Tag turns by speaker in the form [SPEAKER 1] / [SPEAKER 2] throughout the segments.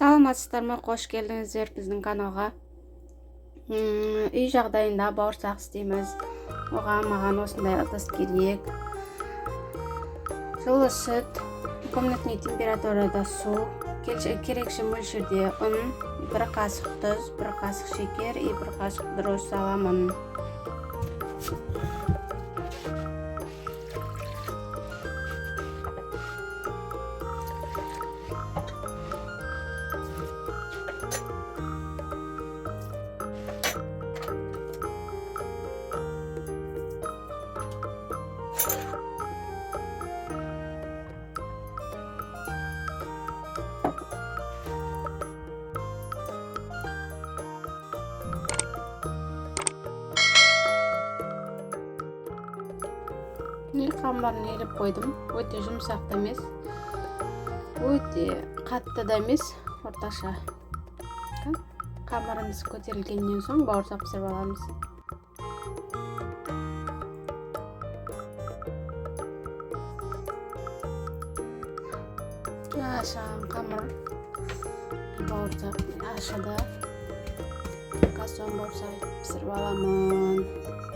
[SPEAKER 1] Саламатсыздармы, қош келдіңіздер біздің каналға. Үй жағдайында бауырсақ істейміз. Маған осындай ыдыс керек. Жылы сүт, комнатный температурада су, керекші мөлшерде ұн, 1 қасық тұз, 1 қасық шекер и 1 қасық дрожь саламын. Қамбарын еліп қойдым. Өте жұмсақ та емес, өте қатты да емес, орташа. Қамырымыз көтерілгеннен соң бауырсақ пісіріп аламыз. Ашаған қамыр бауырсақ ашыды. Соң бауырсақ пісіріп аламын.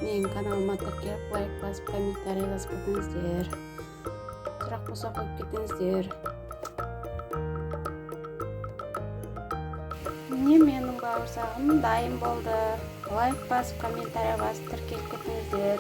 [SPEAKER 1] Менің каналыма тіркеліп, лайк басып, комментарий жазып кетіңіздер. Сұрақ болса қойып кетіңіздер. Міне менің бауырсағым дайын болды. Лайк басып, комментарий басып, тіркеліп кетіңіздер.